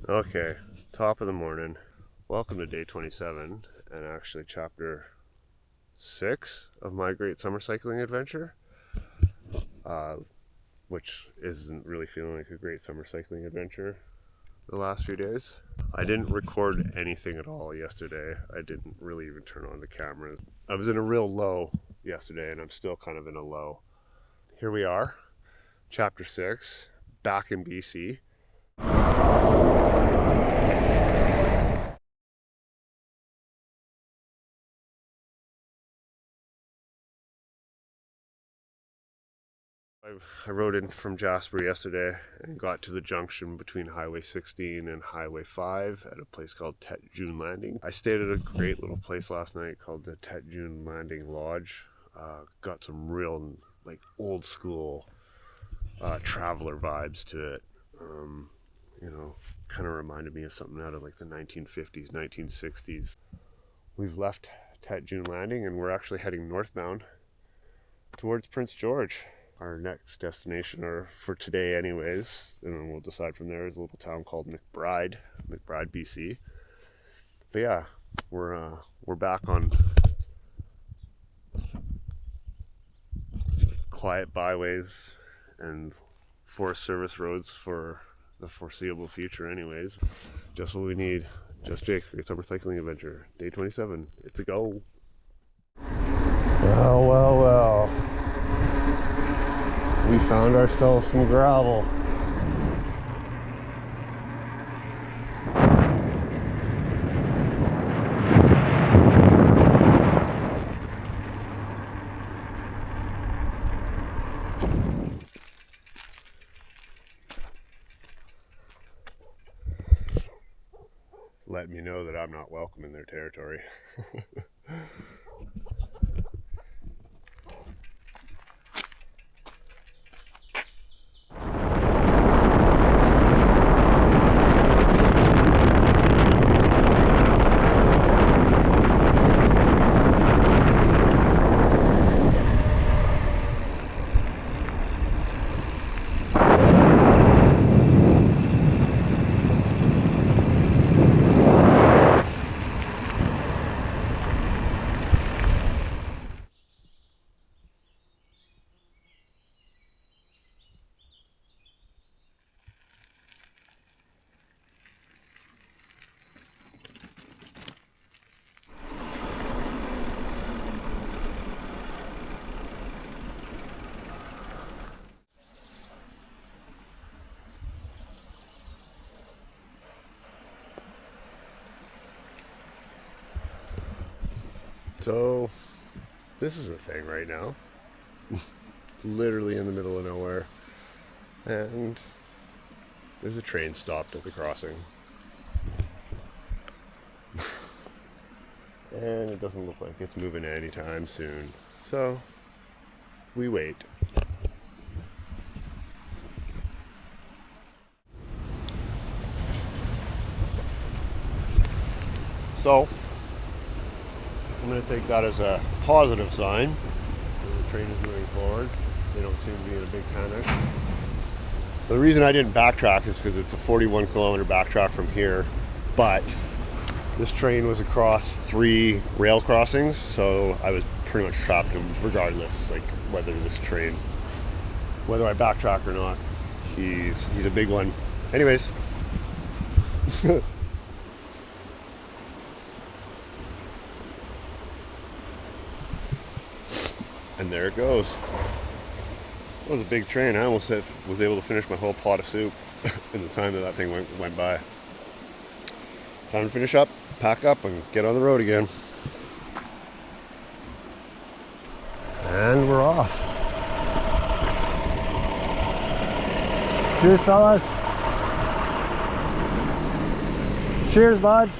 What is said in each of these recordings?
Okay, top of the morning. Welcome to day 27 and actually chapter 6 of my great summer cycling adventure, which isn't really feeling like a great summer cycling adventure the last few days. I didn't record anything at all yesterday. I didn't really even turn on the camera. I was in a real low yesterday and I'm still kind of in a low. Here we are, chapter 6, back in BC. I rode in from Jasper yesterday and got to the junction between Highway 16 and Highway 5 at a place called Tet June Landing. I stayed at a great little place last night called the Tet June Landing Lodge. Got some real old school traveler vibes to it. Kind of reminded me of something out of the 1950s, 1960s. We've left Tet June Landing and we're actually heading northbound towards Prince George. Our next destination, or for today anyways, and then we'll decide from there, is a little town called McBride, BC. But yeah, we're back on quiet byways and Forest Service roads for the foreseeable future anyways. Just what we need. Just Jake, Great Summer Cycling Adventure, day 27. It's a go. Well. We found ourselves some gravel. Let me know that I'm not welcome in their territory. So, this is a thing right now. Literally in the middle of nowhere. And there's a train stopped at the crossing. And it doesn't look like it's moving anytime soon. So, we wait. So, I'm going to take that as a positive sign. The train is moving forward. They don't seem to be in a big panic. The reason I didn't backtrack is because it's a 41 kilometer backtrack from here, but this train was across 3 rail crossings, so I was pretty much trapped regardless, whether I backtrack or not. He's a big one. Anyways. And there it goes. It was a big train. I almost was able to finish my whole pot of soup in the time that thing went by. Time to finish up, pack up, and get on the road again. And we're off. Cheers, fellas. Cheers, bud.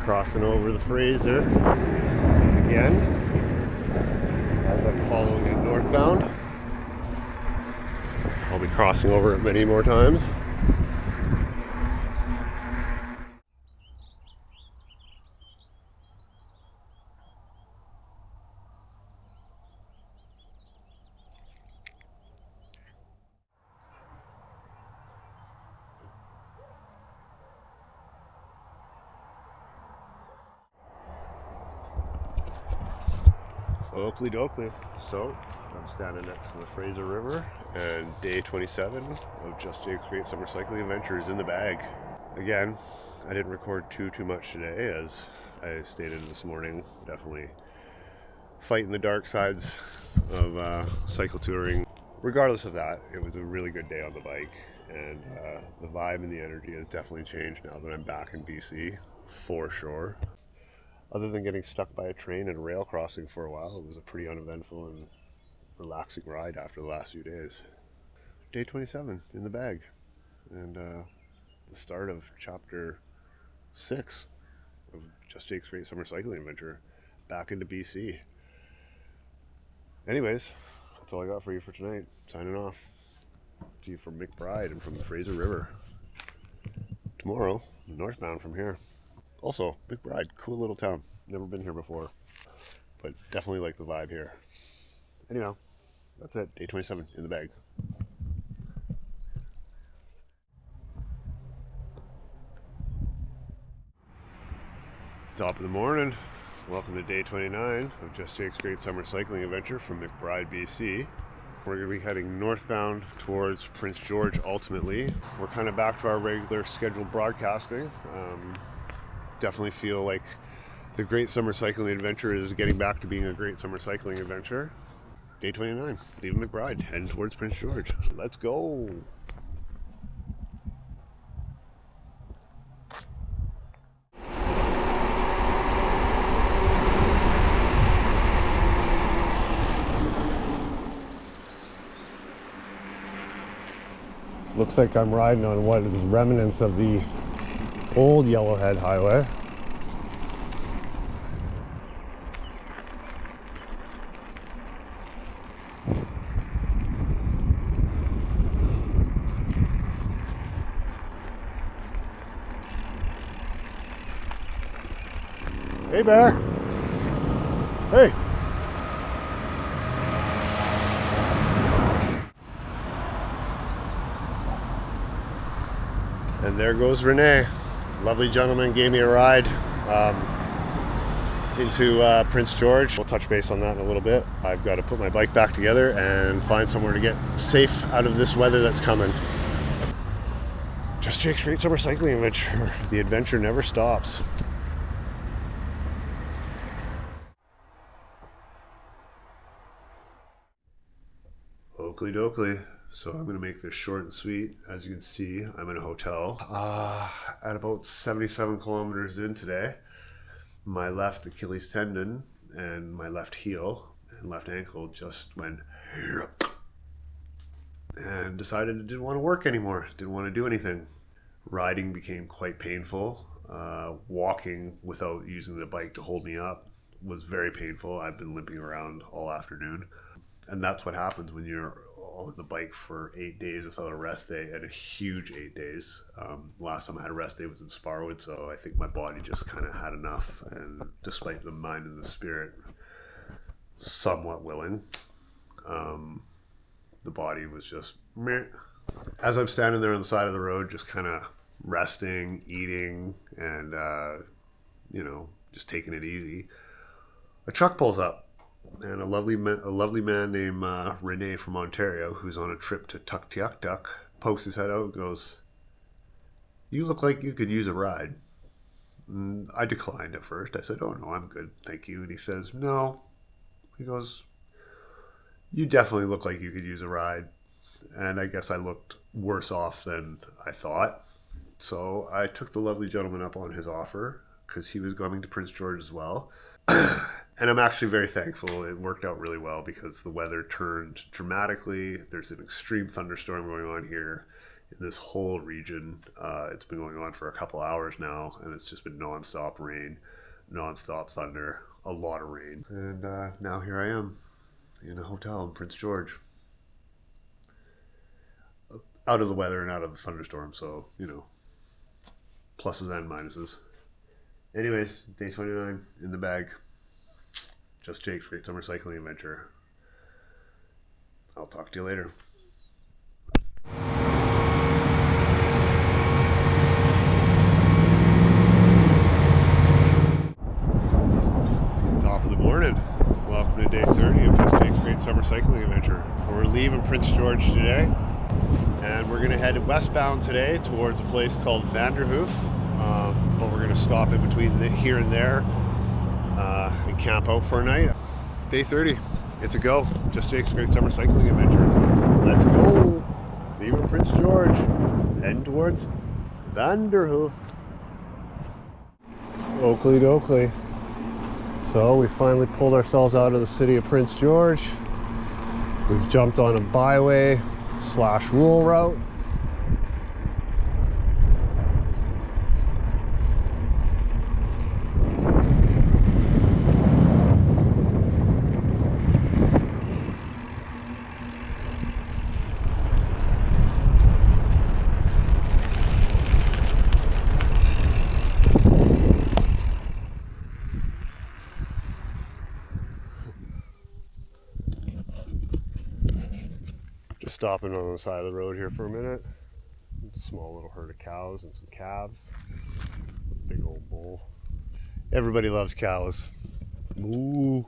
Crossing over the Fraser again as I'm following it northbound. I'll be crossing over it many more times. Oakley dokley. So, I'm standing next to the Fraser River, and day 27 of Just Jake's Great Summer Cycling Adventure is in the bag. Again, I didn't record too much today, as I stated this morning. Definitely fighting the dark sides of cycle touring. Regardless of that, it was a really good day on the bike, and the vibe and the energy has definitely changed now that I'm back in BC, for sure. Other than getting stuck by a train and rail crossing for a while, it was a pretty uneventful and relaxing ride after the last few days. Day 27 in the bag, and the start of chapter 6 of Just Jake's Great Summer Cycling Adventure, back into BC. Anyways, that's all I got for you for tonight. Signing off to you from McBride and from the Fraser River. Tomorrow, northbound from here. Also, McBride, cool little town. Never been here before, but definitely like the vibe here. Anyhow, that's it. Day 27 in the bag. Top of the morning. Welcome to day 29 of Just Jake's Great Summer Cycling Adventure from McBride, BC. We're going to be heading northbound towards Prince George ultimately. We're kind of back to our regular scheduled broadcasting. Definitely feel like the Great Summer Cycling Adventure is getting back to being a great summer cycling adventure. Day 29, leaving McBride, heading towards Prince George. Let's go! Looks like I'm riding on what is remnants of the old Yellowhead Highway. Hey, Bear. Hey. And there goes Renee. Lovely gentleman gave me a ride into Prince George. We'll touch base on that in a little bit. I've got to put my bike back together and find somewhere to get safe out of this weather that's coming. Just Jake's Great Summer Cycling Adventure. The adventure never stops. Oakley dokley. So I'm going to make this short and sweet. As you can see, I'm in a hotel. At about 77 kilometers in today, my left Achilles tendon and my left heel and left ankle just went and decided it didn't want to work anymore. Didn't want to do anything. Riding became quite painful. Walking without using the bike to hold me up was very painful. I've been limping around all afternoon. And that's what happens when you're on the bike for 8 days without a rest day, and a huge 8 days. Last time I had a rest day was in Sparwood, so I think my body just kind of had enough, and despite the mind and the spirit somewhat willing, the body was just meh. As I'm standing there on the side of the road, just kind of resting, eating, and just taking it easy, a truck pulls up. And a lovely man named Renee from Ontario, who's on a trip to Tuktoyaktuk, pokes his head out and goes, "You look like you could use a ride." And I declined at first. I said, "Oh no, I'm good, thank you." And he says, "No." He goes, "You definitely look like you could use a ride." And I guess I looked worse off than I thought. So I took the lovely gentleman up on his offer, because he was going to Prince George as well. And I'm actually very thankful. It worked out really well because the weather turned dramatically. There's an extreme thunderstorm going on here in this whole region. It's been going on for a couple hours now, and it's just been nonstop rain, nonstop thunder, a lot of rain. And now here I am in a hotel in Prince George. Out of the weather and out of the thunderstorm, so, pluses and minuses. Anyways, day 29 in the bag. Just Jake's Great Summer Cycling Adventure. I'll talk to you later. Top of the morning. Welcome to day 30 leaving Prince George today, and we're gonna head westbound today towards a place called Vanderhoof, but we're gonna stop in between here and there and camp out for a night. Day 30, it's a go. Just Jake's Great Summer Cycling Adventure. Let's go. Leaving Prince George, heading towards Vanderhoof. Oakley dokley. So we finally pulled ourselves out of the city of Prince George. We've jumped on a byway / rural route. Just stopping on the side of the road here for a minute. Small little herd of cows and some calves. Big old bull. Everybody loves cows. Moo.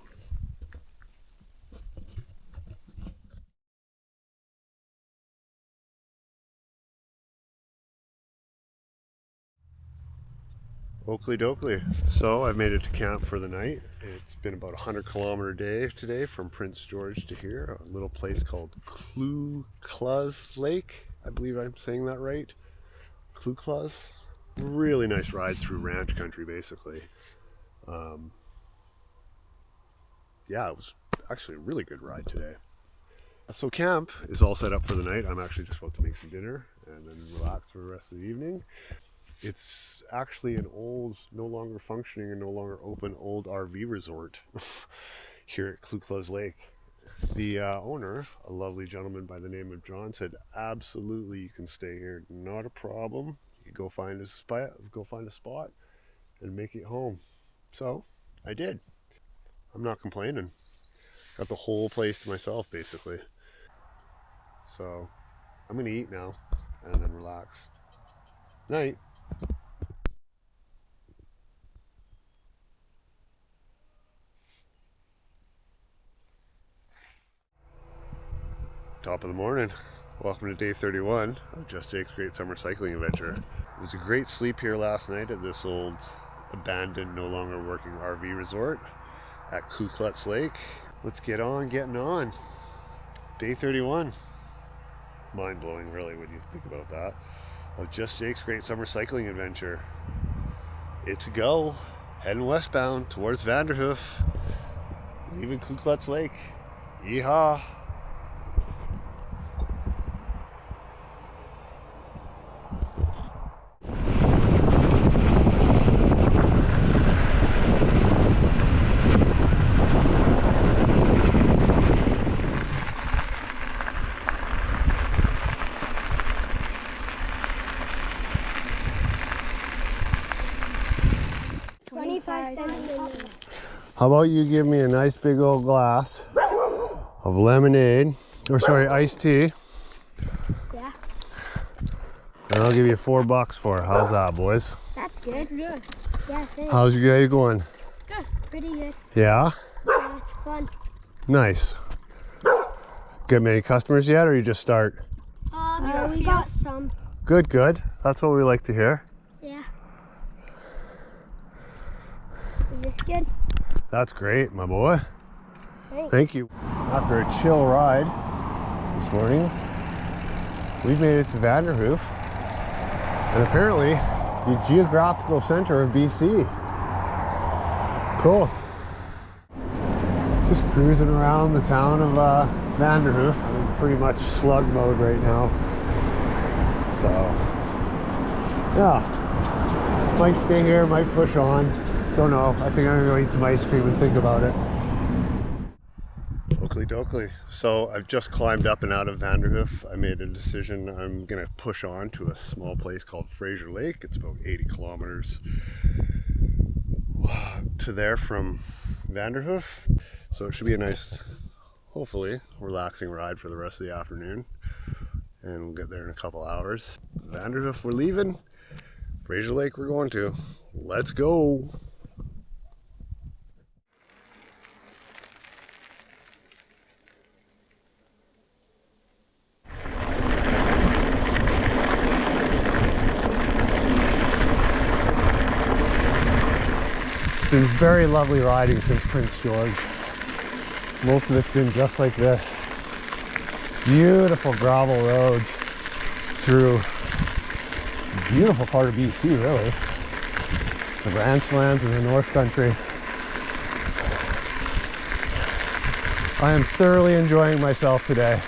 Oakley dokley. So I've made it to camp for the night. It's been about a 100-kilometer day today from Prince George to here, a little place called Cluclaz Lake. I believe I'm saying that right. Cluclaz. Really nice ride through ranch country, basically. Yeah, it was actually a really good ride today. So camp is all set up for the night. I'm actually just about to make some dinner and then relax for the rest of the evening. It's actually an old, no longer functioning and no longer open old RV resort here at Cluclaz Lake. The owner, a lovely gentleman by the name of John, said, absolutely, you can stay here, not a problem. You go find a spot and make it home. So I did. I'm not complaining. Got the whole place to myself, basically. So I'm gonna eat now and then relax. Night. Top of the morning. Welcome to day 31 of Just Jake's Great Summer Cycling Adventure. It was a great sleep here last night at this old abandoned, no longer working RV resort at Cluclaz Lake. Let's get on getting on. Day 31. Mind-blowing, really, when you think about that. Of Just Jake's Great Summer Cycling Adventure. It's a go. Heading westbound towards Vanderhoof. Leaving Cluclaz Lake. Yeehaw. How about you give me a nice big old glass of lemonade, or sorry, iced tea. Yeah. And I'll give you $4 for it. How's that, boys? That's good. Good. Yeah, thanks. How's your day going? Good. Pretty good. Yeah? Yeah, it's fun. Nice. Get many customers yet, or you just start? We got some. Good, good. That's what we like to hear. Yeah. Is this good? That's great, my boy. Thanks. Thank you. After a chill ride this morning, we've made it to Vanderhoof, and apparently the geographical center of BC. Cool. Just cruising around the town of Vanderhoof. I'm in pretty much slug mode right now. So, yeah. Might stay here, might push on. Don't know. I think I'm going to eat some ice cream and think about it. Oakley dokley. So I've just climbed up and out of Vanderhoof. I made a decision. I'm going to push on to a small place called Fraser Lake. It's about 80 kilometers to there from Vanderhoof. So it should be a nice, hopefully, relaxing ride for the rest of the afternoon. And we'll get there in a couple hours. Vanderhoof, we're leaving. Fraser Lake, we're going to. Let's go. It's been very lovely riding since Prince George. Most of it's been just like this. Beautiful gravel roads through a beautiful part of BC, really. The ranch lands in the North Country. I am thoroughly enjoying myself today.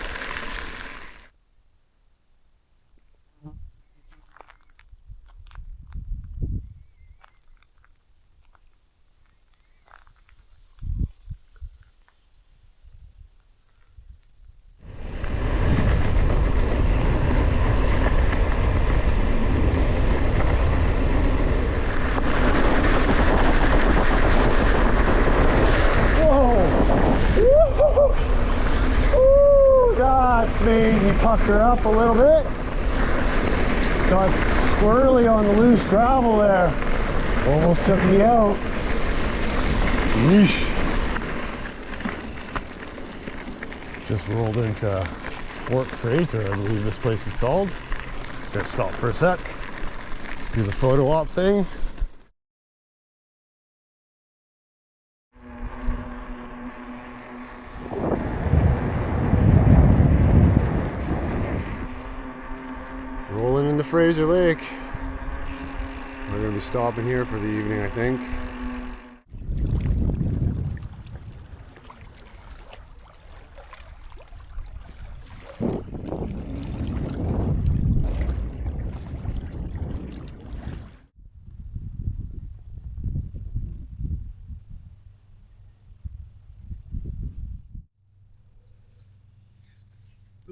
Made me pucker up a little bit. Got squirrely on the loose gravel there. Almost took me out. Yeesh. Just rolled into Fort Fraser, I believe this place is called. Just stop for a sec. Do the photo op thing. Rolling into Fraser Lake. We're going to be stopping here for the evening, I think.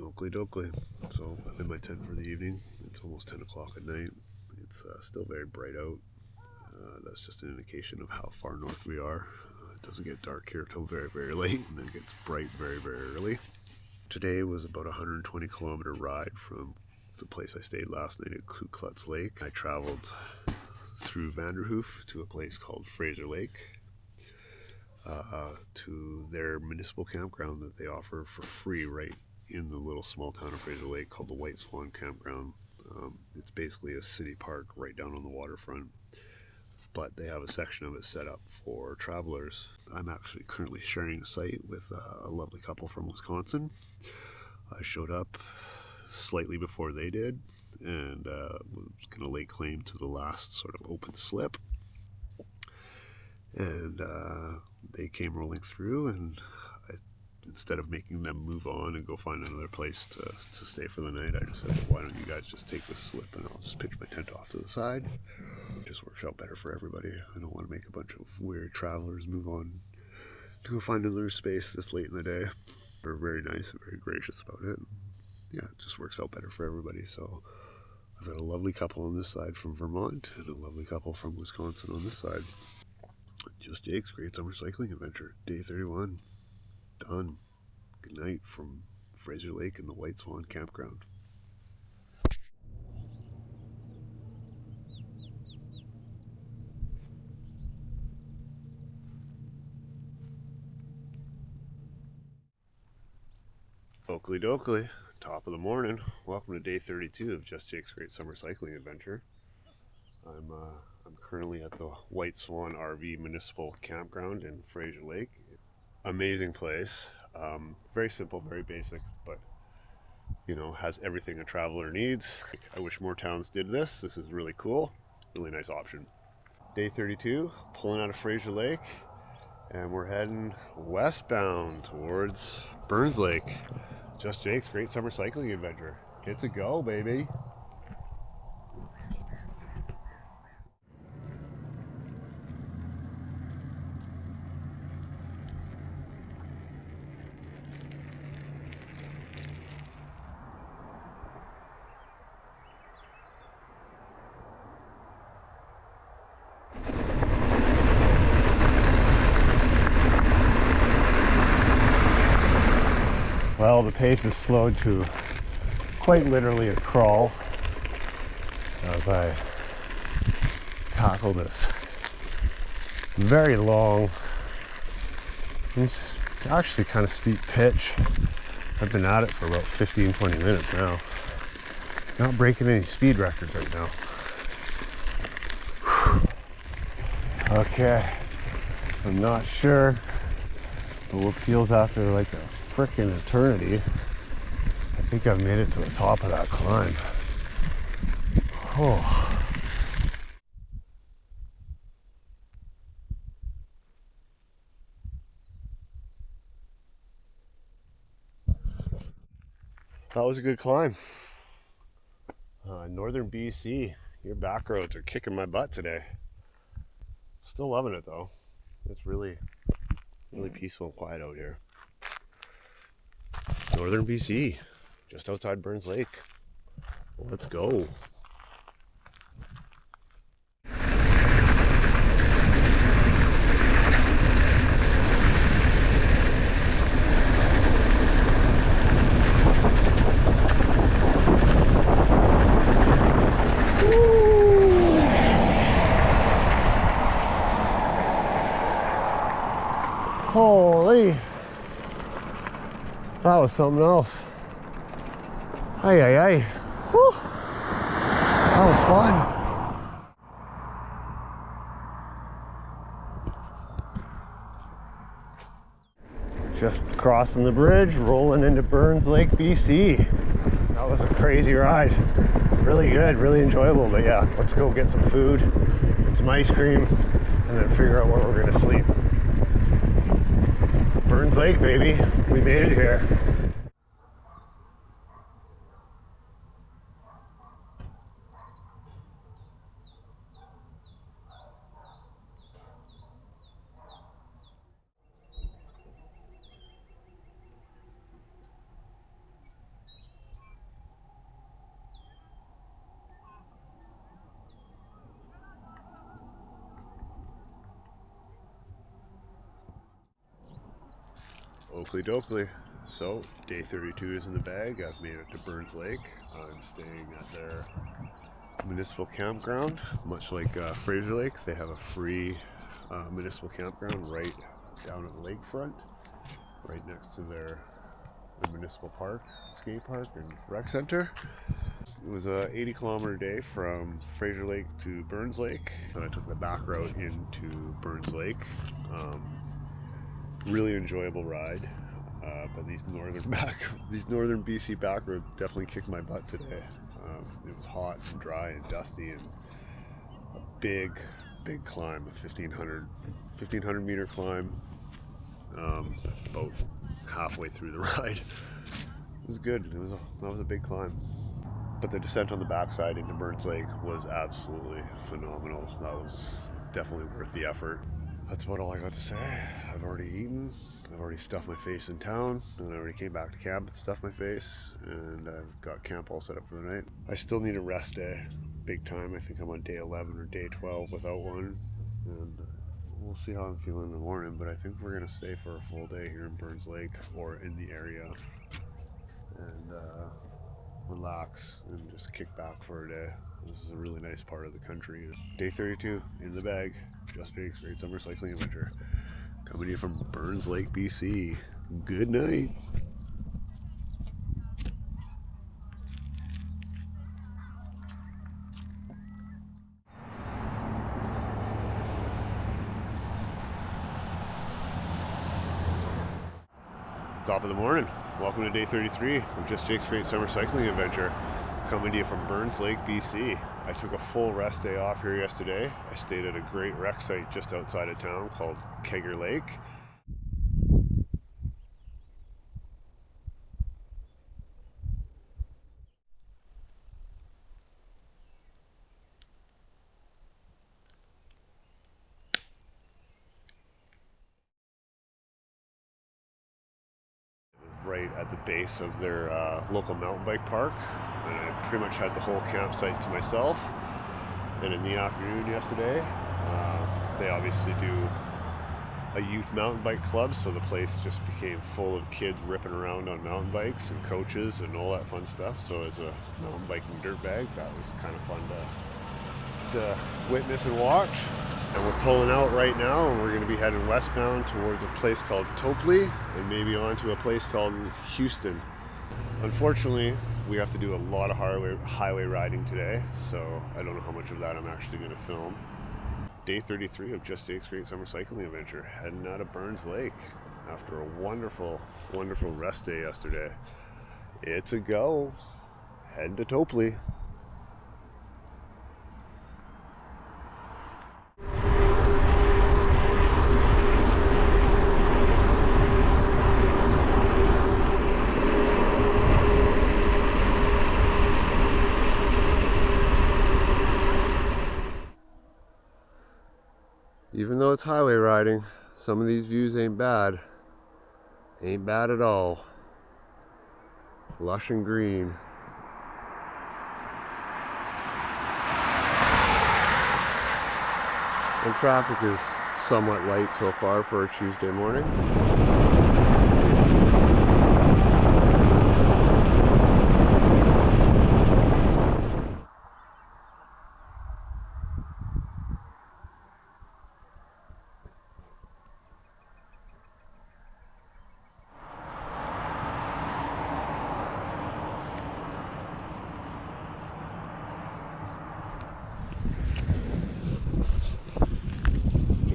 Oakley dokley. So I'm in my tent for the evening. It's almost 10 o'clock at night. It's still very bright out. That's just an indication of how far north we are. It doesn't get dark here till very, very late, and then it gets bright very, very early. Today was about a 120 kilometer ride from the place I stayed last night at Ku Klux Lake. I traveled through Vanderhoof to a place called Fraser Lake, to their municipal campground that they offer for free right in the little small town of Fraser Lake called the White Swan Campground. It's basically a city park right down on the waterfront, but they have a section of it set up for travelers. I'm actually currently sharing a site with a lovely couple from Wisconsin. I showed up slightly before they did, and was going to lay claim to the last sort of open slip. And they came rolling through, and instead of making them move on and go find another place to stay for the night, I just said, well, why don't you guys just take this slip and I'll just pitch my tent off to the side. It just works out better for everybody. I don't want to make a bunch of weird travelers move on to go find another space this late in the day. They're very nice and very gracious about it. Yeah, it just works out better for everybody. So I've got a lovely couple on this side from Vermont and a lovely couple from Wisconsin on this side. Just Jake's Great Summer Cycling Adventure, day 31. Done. Good night from Fraser Lake and the White Swan Campground. Oakley dokley, top of the morning. Welcome to day 32 of Just Jake's Great Summer Cycling Adventure. I'm currently at the White Swan RV Municipal Campground in Fraser Lake. Amazing place. Very simple, very basic, but you know, has everything a traveler needs. I wish more towns did this. This is really cool. Really nice option. Day 32, pulling out of Fraser Lake, and we're heading westbound towards Burns Lake. Just Jake's Great Summer Cycling Adventure. Get to go, baby. Well, the pace is slowed to quite literally a crawl as I tackle this very long, it's actually kind of steep pitch. I've been at it for about 15-20 minutes now. Not breaking any speed records right now. Whew. Okay, I'm not sure, but what feels after like a frickin' eternity, I think I've made it to the top of that climb. Oh. That was a good climb. Northern BC, your back roads are kicking my butt today. Still loving it though. It's really peaceful and quiet out here. Northern BC, just outside Burns Lake. Let's go. Holy, that was something else. Ay, ay, ay. Whew. That was fun. Just crossing the bridge, rolling into Burns Lake, BC. That was a crazy ride. Really good, really enjoyable, but yeah, let's go get some food, some ice cream, and then figure out where we're gonna sleep. Burns Lake, baby. We made it here. Oakley dokley. So, day 32 is in the bag. I've made it to Burns Lake. I'm staying at their municipal campground. Much like Fraser Lake, they have a free municipal campground right down at the lakefront, right next to their municipal park, skate park, and rec center. It was a 80-kilometer day from Fraser Lake to Burns Lake. Then I took the back route into Burns Lake. Really enjoyable ride, but these northern BC back roads definitely kicked my butt today. It was hot and dry and dusty, and a big climb, a 1500 meter climb, about halfway through the ride. It was good. That was a big climb, but the descent on the backside into Burns Lake was absolutely phenomenal. That was definitely worth the effort. That's about all I got to say. I've already eaten, I've already stuffed my face in town, and I already came back to camp and stuffed my face, and I've got camp all set up for the night. I still need a rest day, big time. I think I'm on day 11 or day 12 without one, and we'll see how I'm feeling in the morning, but I think we're gonna stay for a full day here in Burns Lake or in the area, and relax and just kick back for a day. This is a really nice part of the country. Day 32 in the bag. Just Jake's Great Summer Cycling Adventure. Coming to you from Burns Lake, BC. Good night. Top of the morning. Welcome to day 33 of Just Jake's Great Summer Cycling Adventure. Coming to you from Burns Lake, BC. I took a full rest day off here yesterday. I stayed at a great rec site just outside of town called Kegger Lake. Right at the base of their local mountain bike park, and I pretty much had the whole campsite to myself. And in the afternoon yesterday, they obviously do a youth mountain bike club, so the place just became full of kids ripping around on mountain bikes and coaches and all that fun stuff. So as a mountain biking dirtbag, that was kind of fun to witness and watch. And we're pulling out right now, and we're going to be heading westbound towards a place called Topley, and maybe on to a place called Houston. Unfortunately, we have to do a lot of highway riding today, so I don't know how much of that I'm actually going to film. Day 33 of Just Jake's Great Summer Cycling Adventure, heading out of Burns Lake after a wonderful, wonderful rest day yesterday. It's a go. Heading to Topley. Even though it's highway riding, some of these views ain't bad. Ain't bad at all. Lush and green. And traffic is somewhat light so far for a Tuesday morning.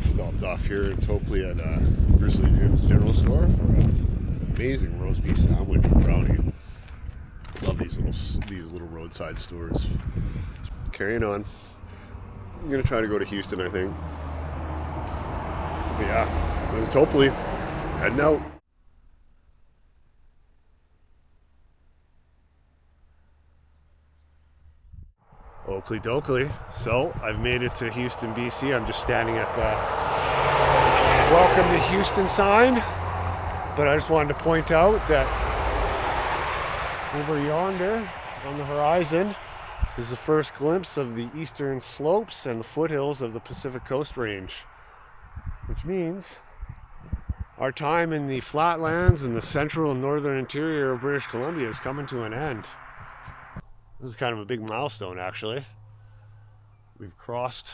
Stopped off here in Topley at Grizzly Jim's General Store for an amazing roast beef sandwich and brownie. Love these little roadside stores. Carrying on. I'm gonna try to go to Houston, I think. But yeah, this is Topley. Heading out. Oakley dokley. So I've made it to Houston, BC. I'm just standing at the Welcome to Houston sign. But I just wanted to point out that over yonder on the horizon is the first glimpse of the eastern slopes and the foothills of the Pacific Coast Range. Which means our time in the flatlands and the central and northern interior of British Columbia is coming to an end. This is kind of a big milestone, actually. We've crossed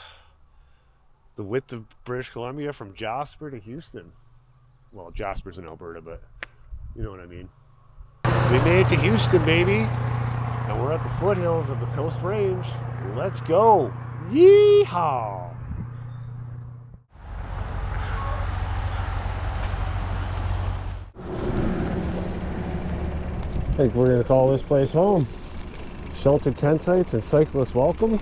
the width of British Columbia from Jasper to Houston. Well, Jasper's in Alberta, but you know what I mean. We made it to Houston, baby. And we're at the foothills of the Coast Range. Let's go. Yeehaw! I think we're going to call this place home. Sheltered tent sites and cyclists welcome.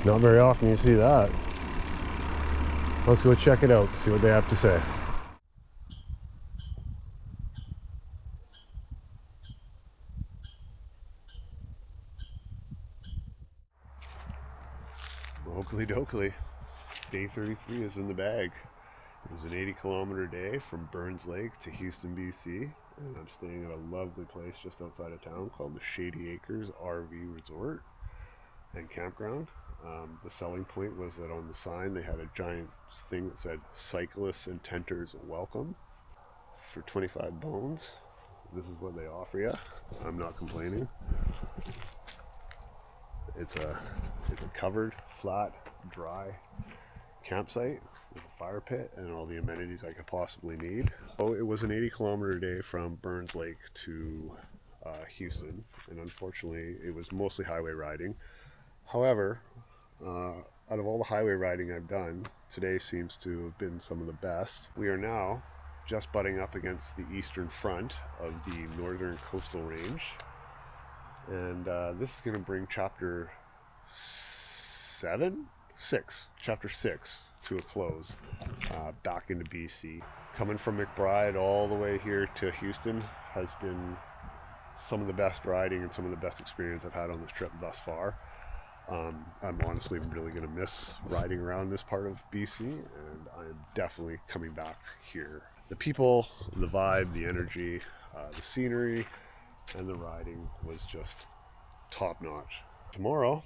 Not very often you see that. Let's go check it out, see what they have to say. Oakley dokley. Day 33 is in the bag. It was an 80-kilometer day from Burns Lake to Houston, BC. And I'm staying at a lovely place just outside of town called the Shady Acres RV Resort and Campground. The selling point was that on the sign they had a giant thing that said cyclists and tenters welcome. For 25 bones, this is what they offer you. I'm not complaining. It's a covered, flat, dry campsite with a fire pit and all the amenities I could possibly need. Oh, it was an 80-kilometer day from Burns Lake to Houston, and unfortunately it was mostly highway riding. However, out of all the highway riding I've done, today seems to have been some of the best. We are now just butting up against the eastern front of the northern coastal range, and this is going to bring chapter 6 to a close, back into BC. Coming from McBride all the way here to Houston has been some of the best riding and some of the best experience I've had on this trip thus far. I'm honestly really going to miss riding around this part of BC, and I'm definitely coming back here. The people, the vibe, the energy, the scenery, and the riding was just top notch. Tomorrow,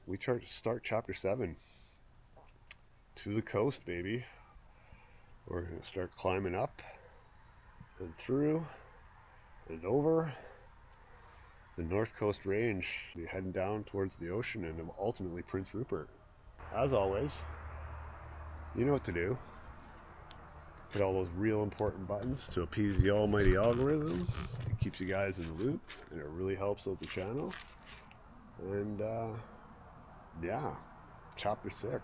we start chapter 7. To the coast, baby. We're going to start climbing up and through and over the North Coast Range, be heading down towards the ocean and ultimately Prince Rupert. As always, you know what to do. Hit all those real important buttons to appease the almighty algorithm. It keeps you guys in the loop, and it really helps out the channel. And yeah, chapter 6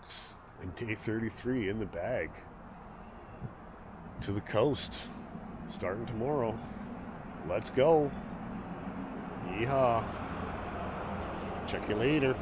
and day 33 in the bag. To the coast, starting tomorrow. Let's go. Yeehaw. Check you later.